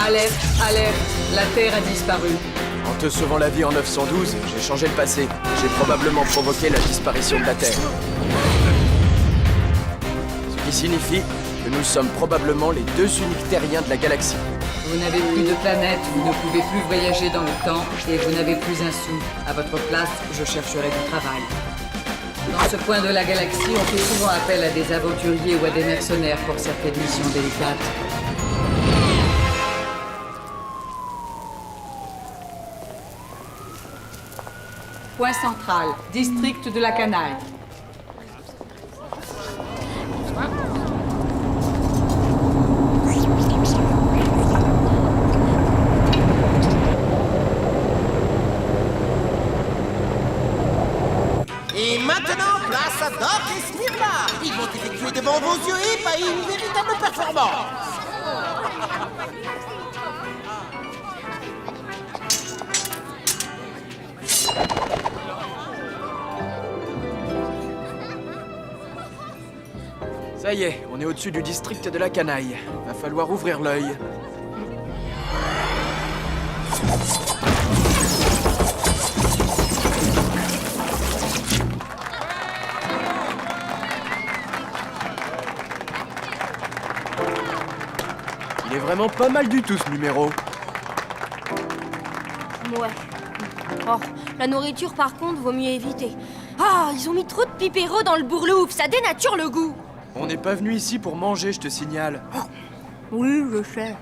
Alerte, alerte, la Terre a disparu. En te sauvant la vie en 912, j'ai changé le passé. J'ai probablement provoqué la disparition de la Terre. Ce qui signifie que nous sommes probablement les deux uniques terriens de la galaxie. Vous n'avez plus de planète, vous ne pouvez plus voyager dans le temps et vous n'avez plus un sou. À votre place, je chercherai du travail. Dans ce coin de la galaxie, on fait souvent appel à des aventuriers ou à des mercenaires pour certaines missions délicates. Point central, district de la Canaille. Et maintenant, place à Doc et Smirla. Ils vont effectuer devant vos yeux ébahis une véritable performance. Ça y est, on est au-dessus du district de la Canaille. Va falloir ouvrir l'œil. Il est vraiment pas mal du tout, ce numéro. Ouais. Oh, la nourriture, par contre, vaut mieux éviter. Ah, ils ont mis trop de pipéros dans le bourlouf, ça dénature le goût. On n'est pas venu ici pour manger, je te signale. Oui, je sais.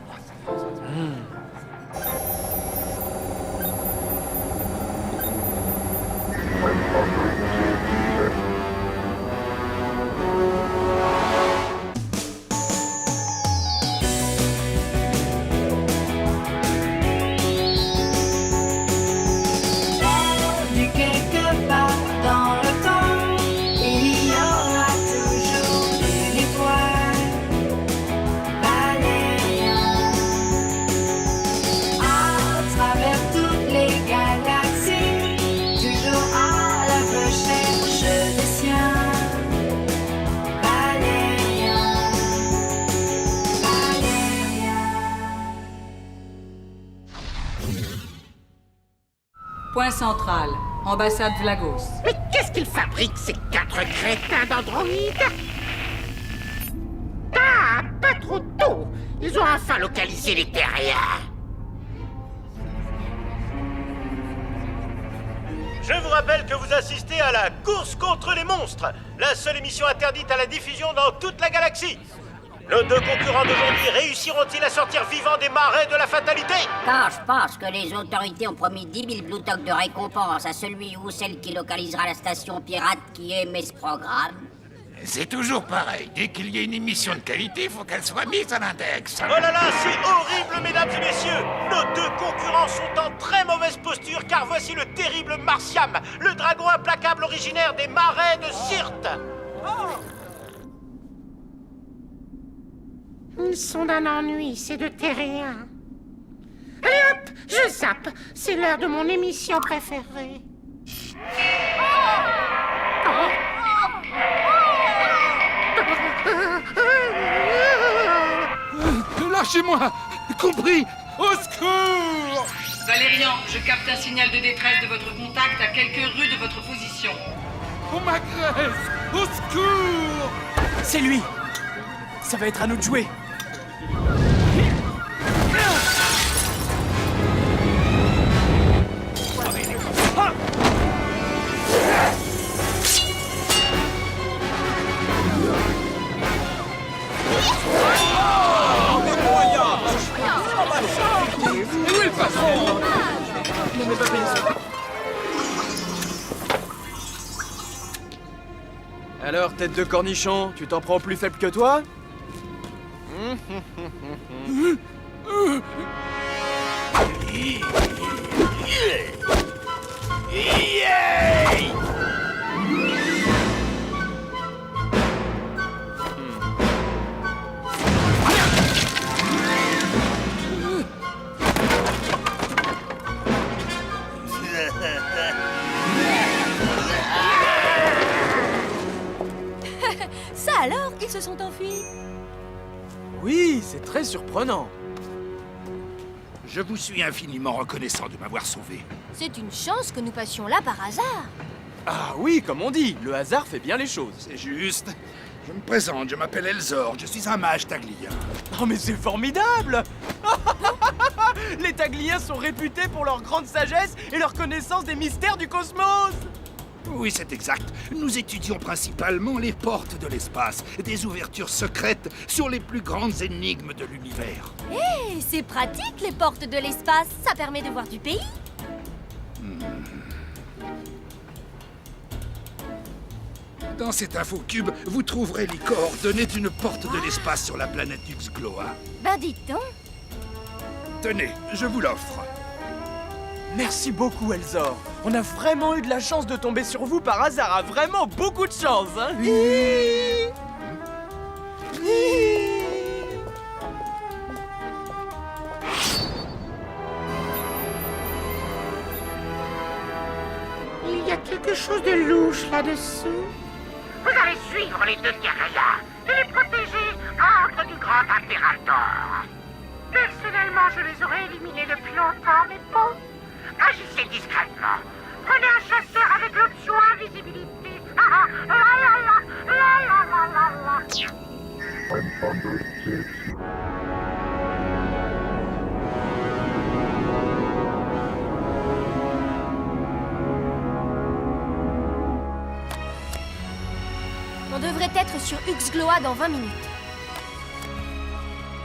Du quelque part dans le temps, il y aura toujours une étoile balayant à travers toutes les galaxies, toujours à la recherche des siens. Balayant, balayant. Point central, ambassade Vlagos. Mais qu'est-ce qu'ils fabriquent, ces quatre crétins d'androïdes? Ah, pas trop tôt. Ils ont enfin localisé les terriens. Je vous rappelle que vous assistez à la course contre les monstres, la seule émission interdite à la diffusion dans toute la galaxie. Nos deux concurrents d'aujourd'hui réussiront-ils à sortir vivants des marais de la fatalité? Car je pense que les autorités ont promis 10 000 Blue Tocs de récompense à celui ou celle qui localisera la station pirate qui émet ce programme. C'est toujours pareil. Dès qu'il y a une émission de qualité, il faut qu'elle soit mise à l'index. Oh là là, c'est horrible, mesdames et messieurs! Nos deux concurrents sont en très mauvaise posture, car voici le terrible Martiam, le dragon implacable originaire des marais de Syrte. Ils sont d'un ennui, ces deux terriens. Allez hop, je zappe. C'est l'heure de mon émission préférée. Lâchez-moi! Compris! Au secours! Valérian, je capte un signal de détresse de votre contact à quelques rues de votre position. On m'agresse! Au secours! C'est lui! Ça va être à nous de jouer. Alors, tête de cornichon, tu t'en prends plus faible que toi? Ça alors, ils se sont enfuis. Oui, c'est très surprenant. Je vous suis infiniment reconnaissant de m'avoir sauvé. C'est une chance que nous passions là par hasard. Ah oui, comme on dit, le hasard fait bien les choses. C'est juste. Je me présente, je m'appelle Elzor, je suis un mage taglien. Oh mais c'est formidable. Les Tagliens sont réputés pour leur grande sagesse et leur connaissance des mystères du cosmos. Oui, c'est exact. Nous étudions principalement les portes de l'espace, des ouvertures secrètes sur les plus grandes énigmes de l'univers. Et c'est pratique, les portes de l'espace. Ça permet de voir du pays. Dans cet infocube, vous trouverez les coordonnées d'une porte de l'espace sur la planète Uxgloa. Ben dites donc. Tenez, je vous l'offre. Merci beaucoup, Elzor. On a vraiment eu de la chance de tomber sur vous par hasard. A vraiment beaucoup de chance, hein. Il y a quelque chose de louche là-dessous. Vous allez suivre les deux guerriers et les protéger entre du grand impérateur. Personnellement, je les aurais éliminés depuis longtemps, mais bon, agissez discrètement. Prenez un chasseur avec l'option invisibilité. Ah, ah, la, la, la, la, la, la, la. On devrait être sur Uxgloa dans 20 minutes.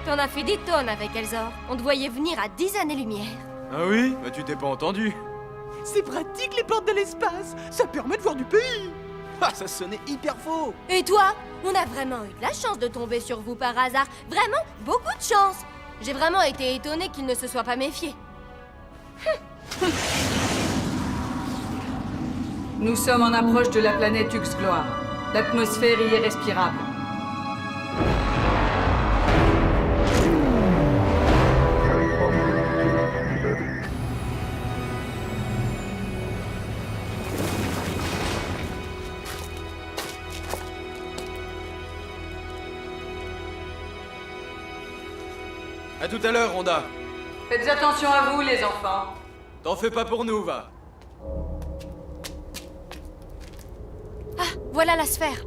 T'en as fait des tonnes avec Elzor. On te voyait venir à 10 années-lumière. Ah oui? Bah tu t'es pas entendu. C'est pratique les portes de l'espace. Ça permet de voir du pays. Ah, ça sonnait hyper faux. Et toi? On a vraiment eu de la chance de tomber sur vous par hasard. Vraiment, beaucoup de chance. J'ai vraiment été étonnée qu'il ne se soit pas méfié. Nous sommes en approche de la planète Uxgloa. L'atmosphère y est respirable. À tout à l'heure, Rhonda. Faites attention à vous, les enfants. T'en fais pas pour nous, va. Ah, voilà la sphère.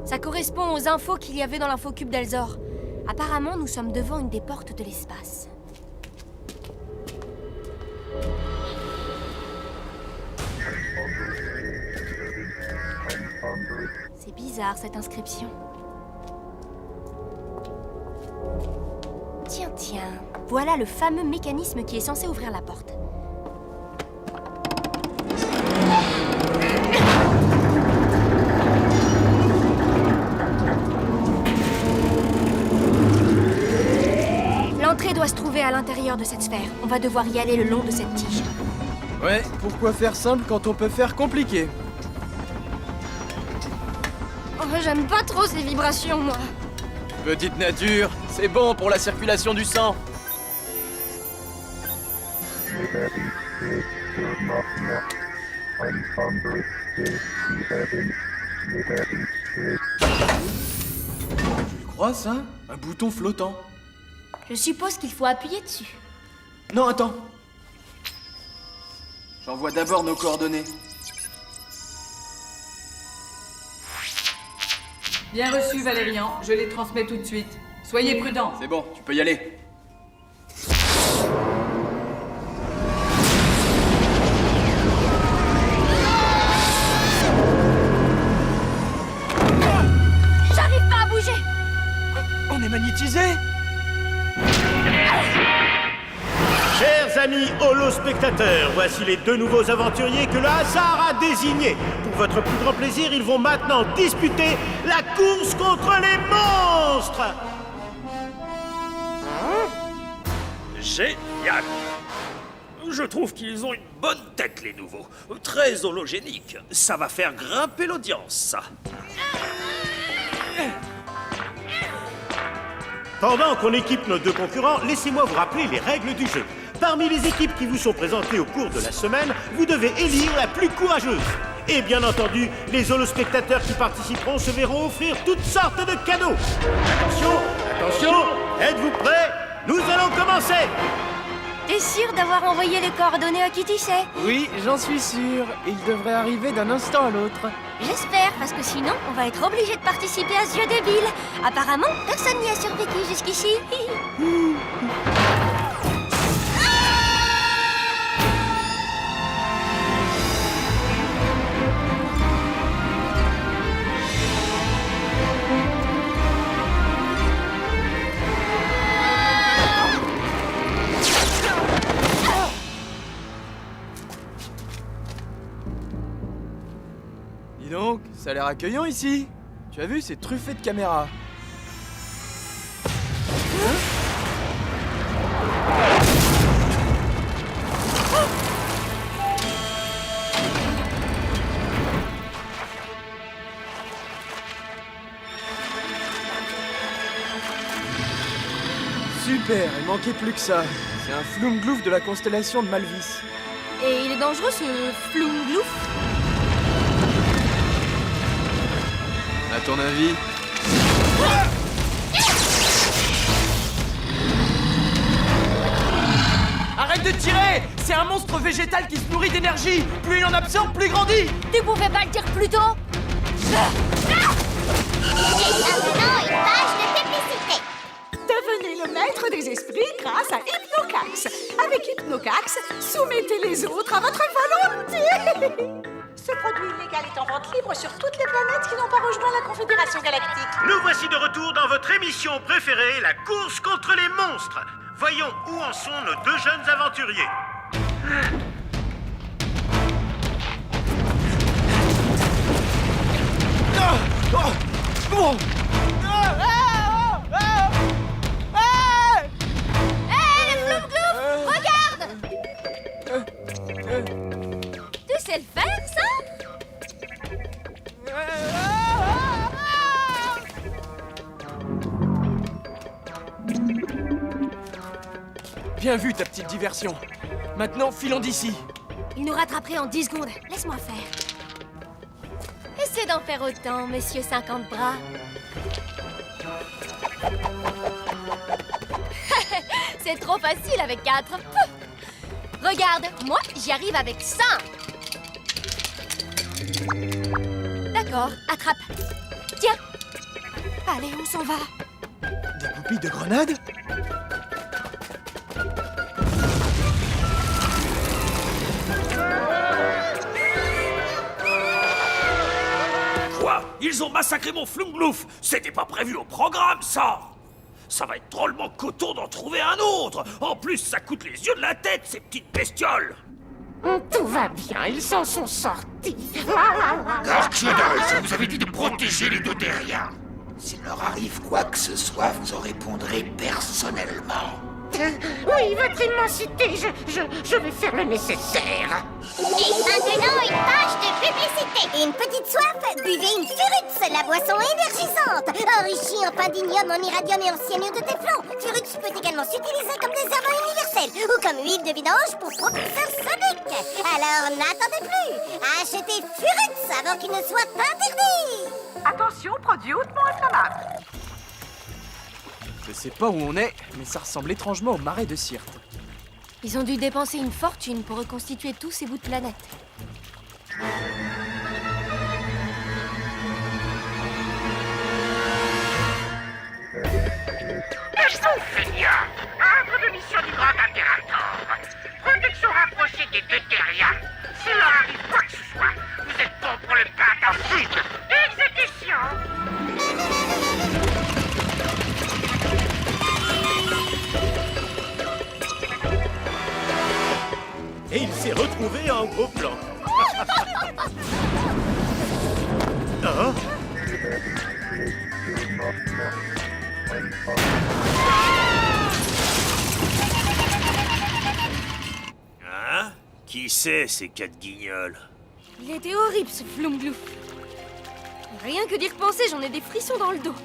Ça correspond aux infos qu'il y avait dans l'infocube d'Elzor. Apparemment, nous sommes devant une des portes de l'espace. C'est bizarre, cette inscription. Tiens, tiens. Voilà le fameux mécanisme qui est censé ouvrir la porte. L'entrée doit se trouver à l'intérieur de cette sphère. On va devoir y aller le long de cette tige. Ouais, pourquoi faire simple quand on peut faire compliqué? Oh, j'aime pas trop ces vibrations, moi. Petite nature, c'est bon pour la circulation du sang. Tu crois ça? Un bouton flottant? Je suppose qu'il faut appuyer dessus. Non, attends. J'envoie d'abord nos coordonnées. Bien reçu, Valérian. Je les transmets tout de suite. Soyez prudents. C'est bon, tu peux y aller. J'arrive pas à bouger. On est magnétisé? Chers amis holospectateurs, voici les deux nouveaux aventuriers que le hasard a désignés. Pour votre plus grand plaisir, ils vont maintenant disputer la course contre les monstres. Génial! Je trouve qu'ils ont une bonne tête, les nouveaux. Très hologénique. Ça va faire grimper l'audience, ça. Pendant qu'on équipe nos deux concurrents, laissez-moi vous rappeler les règles du jeu. Parmi les équipes qui vous sont présentées au cours de la semaine, vous devez élire la plus courageuse. Et bien entendu, les holospectateurs qui participeront se verront offrir toutes sortes de cadeaux. Attention, attention, êtes-vous prêts? Nous allons commencer! T'es es sûr d'avoir envoyé les coordonnées à qui tu sais? Oui, j'en suis sûr. Il devrait arriver d'un instant à l'autre. J'espère, parce que sinon, on va être obligé de participer à ce jeu débile. Apparemment, personne n'y a survécu jusqu'ici. Dis donc, ça a l'air accueillant ici. Tu as vu, c'est truffé de caméras. Super, il manquait plus que ça. C'est un floum-glouf de la constellation de Malvis. Et il est dangereux ce floum-glouf? À ton avis? Arrête de tirer! C'est un monstre végétal qui se nourrit d'énergie! Plus il en absorbe, plus il grandit! Tu pouvais pas le dire plus tôt? Maintenant, une page de publicité. Devenez le maître des esprits grâce à Hypnocax. Avec Hypnocax, soumettez les autres à votre volonté. Ce produit illégal est en vente libre sur toutes les planètes qui n'ont pas rejoint la Confédération Galactique. Nous voici de retour dans votre émission préférée, la course contre les monstres. Voyons où en sont nos deux jeunes aventuriers. Hé, le floum-glouf! Regarde! Tu sais le faire, ça? Bien vu ta petite diversion. Maintenant, filons d'ici. Il nous rattraperait en 10 secondes. Laisse-moi faire. Essaie d'en faire autant, monsieur 50 bras. C'est trop facile avec 4. Regarde, moi, j'y arrive avec 5. D'accord, attrape. Tiens. Allez, on s'en va. Des goupilles de grenades? Quoi? Ils ont massacré mon floum-glouf! C'était pas prévu au programme, ça! Ça va être drôlement coton d'en trouver un autre! En plus, ça coûte les yeux de la tête, ces petites bestioles! Tout va bien, ils s'en sont sortis. Garchiodos, je vous avais dit de protéger les deux terriens. S'il leur arrive quoi que ce soit, vous en répondrez personnellement. Oui, votre immensité, je vais faire le nécessaire. Et maintenant, une page de publicité. Une petite soif, buvez une Furutz, la boisson énergisante, enrichie en palladium, en iradium et en cyanure de téflon. Furutz peut également s'utiliser comme désherbant universel ou comme huile de vidange pour propulseur sonique. Alors n'attendez plus, achetez Furutz avant qu'il ne soit interdit. Attention, produit hautement inflammable. Je sais pas où on est, mais ça ressemble étrangement au marais de Syrte. Ils ont dû dépenser une fortune pour reconstituer tous ces bouts de planète. Qu'est-ce qu'on fait, Nia? Ordre de mission du Grand Impérator. Protection rapprochée des deux terriens. S'il leur arrive quoi que ce soit, vous êtes bon pour le battre ensuite. Exécution. Et il s'est retrouvé en gros plan. Hein? Hein? Qui c'est, ces quatre guignols? Il était horrible, ce floum-glouf. Rien que d'y repenser, j'en ai des frissons dans le dos.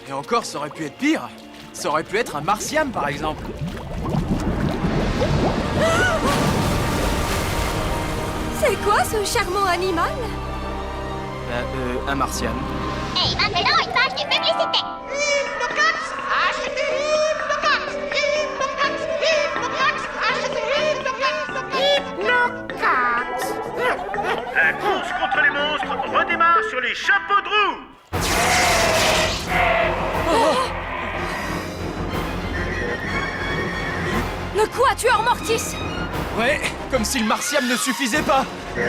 Et encore, ça aurait pu être pire. Ça aurait pu être un martiam, par exemple. C'est quoi ce charmant animal? Un martian. Et maintenant, une page de publicité. Hypnocax, achetez Hypnocax. Hypnocax, Hypnocax, achetez chapeaux de roue. Le quatuor Mortis! Ouais, comme si le martial ne suffisait pas. Tu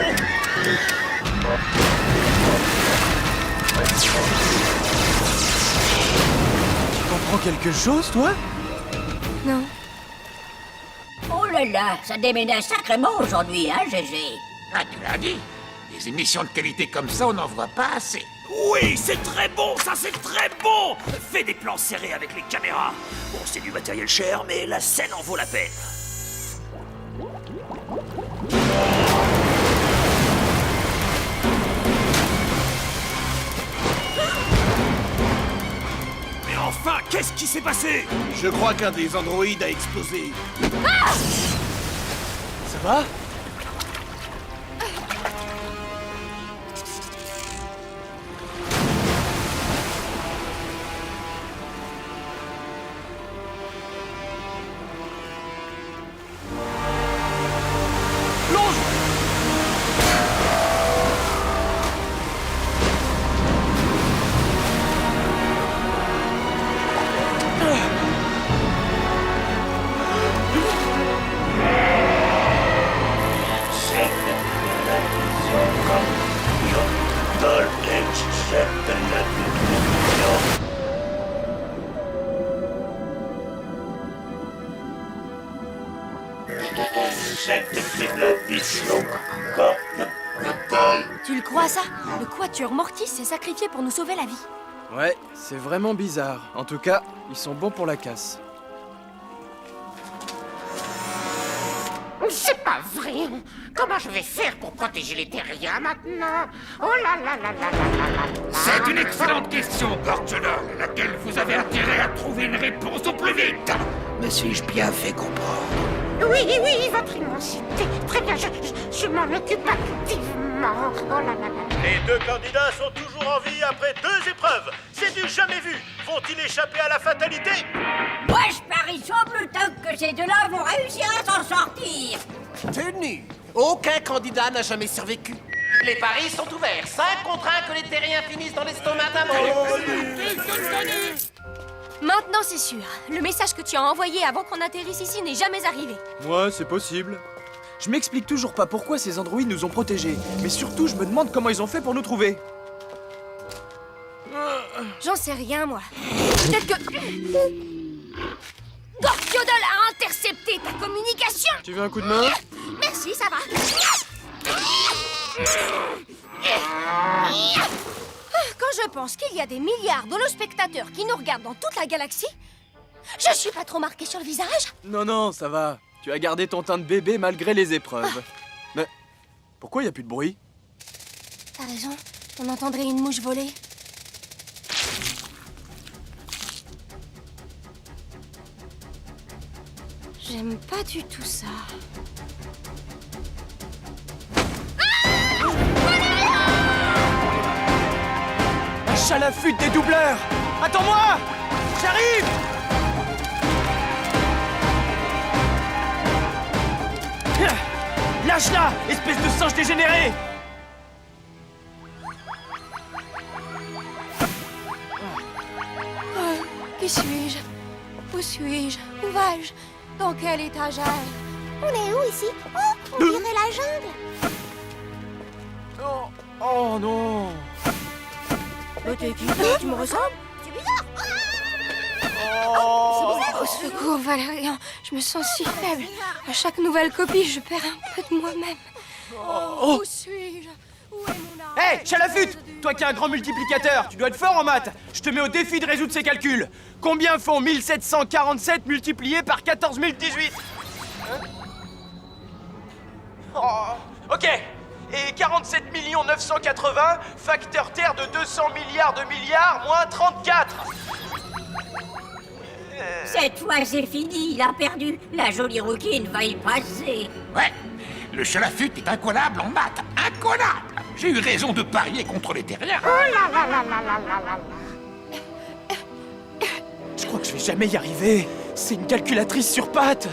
comprends quelque chose, toi? Non. Oh là là, ça déménage sacrément aujourd'hui, hein, GG? Ah, tu l'as dit. Des émissions de qualité comme ça, on n'en voit pas assez. Oui, c'est très bon, ça c'est très bon. Fais des plans serrés avec les caméras. Bon, c'est du matériel cher, mais la scène en vaut la peine. Mais enfin, qu'est-ce qui s'est passé? Je crois qu'un des androïdes a explosé. Ça va? Tu le crois, ça? Le quatuor Mortis s'est sacrifié pour nous sauver la vie. Ouais, c'est vraiment bizarre. En tout cas, ils sont bons pour la casse. C'est pas vrai. Comment je vais faire pour protéger les terriens maintenant? Oh là là là là là là là. C'est une excellente question, Gorgela, à laquelle vous avez intérêt à trouver une réponse au plus vite. Me suis-je bien fait comprendre? Oui, oui, votre immensité. Très bien, je m'en occupe activement. Oh là là là. Les deux candidats sont toujours en vie après 2 épreuves. C'est du jamais vu. Vont-ils échapper à la fatalité? Moi, je parie sur Pluton que ces deux-là vont réussir à s'en sortir. Tenu. Aucun candidat n'a jamais survécu. Les paris sont ouverts. 5 contre 1 que les terriens finissent dans l'estomac d'un monstre. Maintenant, c'est sûr. Le message que tu as envoyé avant qu'on atterrisse ici n'est jamais arrivé. Ouais, c'est possible. Je m'explique toujours pas pourquoi ces androïdes nous ont protégés. Mais surtout, je me demande comment ils ont fait pour nous trouver. J'en sais rien, moi. Peut-être que... Gorkyodol a intercepté ta communication. Tu veux un coup de main? Merci, ça va. Quand je pense qu'il y a des milliards d'holospectateurs qui nous regardent dans toute la galaxie, je suis pas trop marquée sur le visage. Non, non, ça va. Tu as gardé ton teint de bébé malgré les épreuves. Mais pourquoi il n'y a plus de bruit? T'as raison, on entendrait une mouche voler. J'aime pas du tout ça. Un chalafute des doubleurs! Attends-moi! J'arrive! Lâche-la, espèce de singe dégénéré! Qui suis-je? Où suis-je? Où vais-je? Dans quel étagère? On est où ici? Oh, on dirait la jungle. Oh, oh non! T'es qui? Tu me ressembles? C'est bizarre. Oh! Au secours, Valérian. Je me sens si faible. À chaque nouvelle copie, je perds un peu de moi-même. Où suis-je? Où est mon arme? Hé, Chalafute! Toi qui es un grand multiplicateur, tu dois être fort en maths! Je te mets au défi de résoudre ces calculs! Combien font 1747 multiplié par 14 018? Oh, ok! Et 47 980 facteur terre de 200 milliards de milliards moins 34! Cette fois, c'est fini, il a perdu. La jolie rouquine va y passer. Ouais, le chalafute est incollable en maths. Incollable. J'ai eu raison de parier contre les terriens. Oh là là là là là là là. Je crois que je vais jamais y arriver. C'est une calculatrice sur pattes.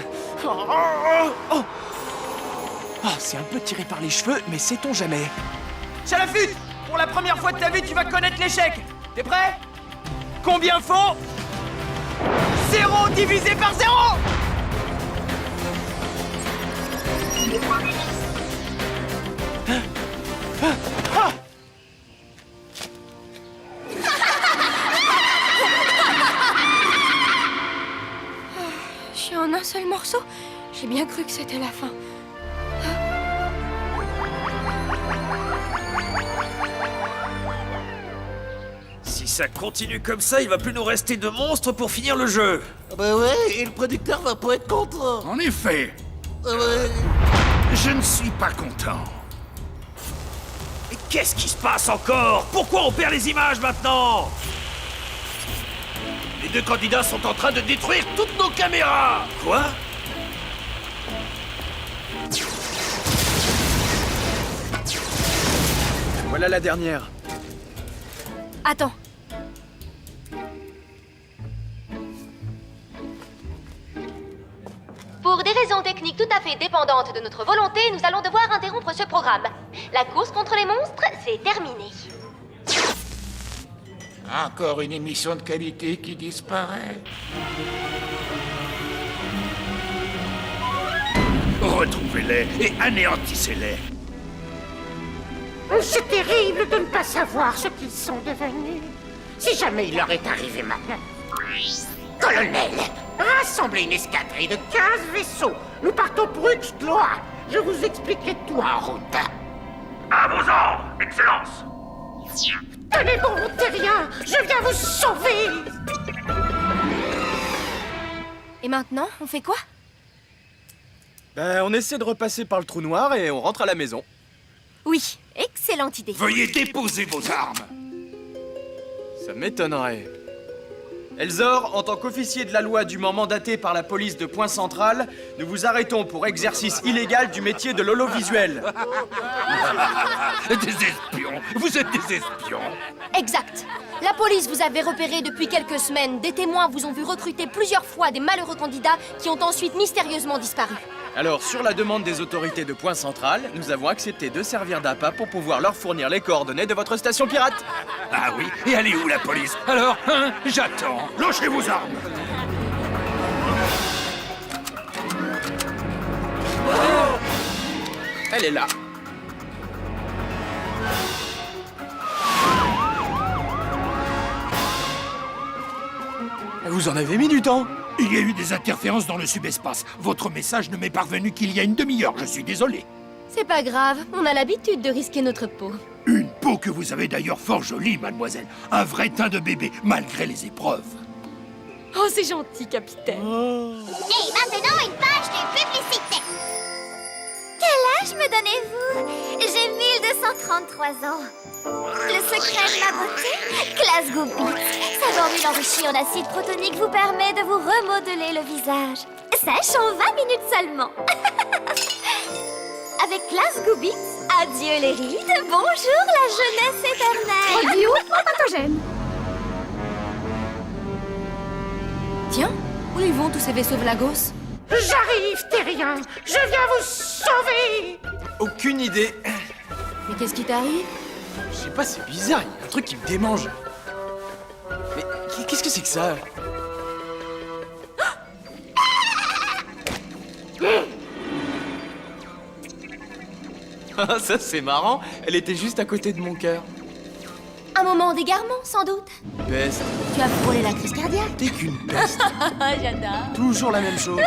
Oh, c'est un peu tiré par les cheveux, mais sait-on jamais. Chalafute! Pour la première fois de ta vie, tu vas connaître l'échec. T'es prêt? Combien faut 0 divisé par 0? Je suis en un seul morceau. J'ai bien cru que c'était la fin. Si ça continue comme ça, il va plus nous rester de monstres pour finir le jeu. Bah ouais, et le producteur va pas être content. En effet, Ouais. je ne suis pas content. Mais qu'est-ce qui se passe encore? Pourquoi on perd les images maintenant? Les deux candidats sont en train de détruire toutes nos caméras. Quoi? Voilà la dernière. Attends. Pour des raisons techniques tout à fait dépendantes de notre volonté, nous allons devoir interrompre ce programme. La course contre les monstres, c'est terminé. Encore une émission de qualité qui disparaît. Retrouvez-les et anéantissez-les. C'est terrible de ne pas savoir ce qu'ils sont devenus. Si jamais il leur est arrivé malheur. Colonel, rassemblez une escadrille de 15 vaisseaux. Nous partons pour Uxtloa. Je vous expliquerai tout en route. À vos ordres, Excellence. Tenez bon, Terrien, je viens vous sauver. Et maintenant, on fait quoi? Ben, on essaie de repasser par le trou noir et on rentre à la maison. Oui, excellente idée. Veuillez déposer vos armes. Ça m'étonnerait. Elzor, en tant qu'officier de la loi dûment mandaté par la police de Point Central, nous vous arrêtons pour exercice illégal du métier de l'holovisuel. Des espions. Vous êtes des espions. Exact. La police vous avait repéré depuis quelques semaines. Des témoins vous ont vu recruter plusieurs fois des malheureux candidats qui ont ensuite mystérieusement disparu. Alors, sur la demande des autorités de Point Central, nous avons accepté de servir d'appât pour pouvoir leur fournir les coordonnées de votre station pirate. Ah oui, et elle est où la police? Alors, hein, j'attends. Lâchez vos armes. Elle est là. Vous en avez mis du temps. Il y a eu des interférences dans le subespace. Votre message ne m'est parvenu qu'il y a une demi-heure, je suis désolé. C'est pas grave, on a l'habitude de risquer notre peau. Une peau que vous avez d'ailleurs fort jolie, mademoiselle. Un vrai teint de bébé, malgré les épreuves. Oh, c'est gentil, capitaine. Et maintenant, une page de publicité. Quel âge me donnez-vous? J'ai 1233 ans. Le secret de ma beauté? Glasgow Beats. Savant huile enrichie en acide protonique vous permet de vous remodeler le visage. Sèche en 20 minutes seulement. Avec Glasgow Beats, adieu les rides, bonjour la jeunesse éternelle. Produit hautement pathogène. Tiens, où ils vont tous ces vaisseaux Vlagos? J'arrive, Terrien. Je viens vous sauver. Aucune idée. Mais qu'est-ce qui t'arrive? Je sais pas, c'est bizarre, il y a un truc qui me démange. Mais qu'est-ce que c'est que ça? Ah, ça c'est marrant, elle était juste à côté de mon cœur. Un moment d'égarement, sans doute. Peste, Tu as frôlé la crise cardiaque. t'es qu'une peste. J'adore. Toujours la même chose.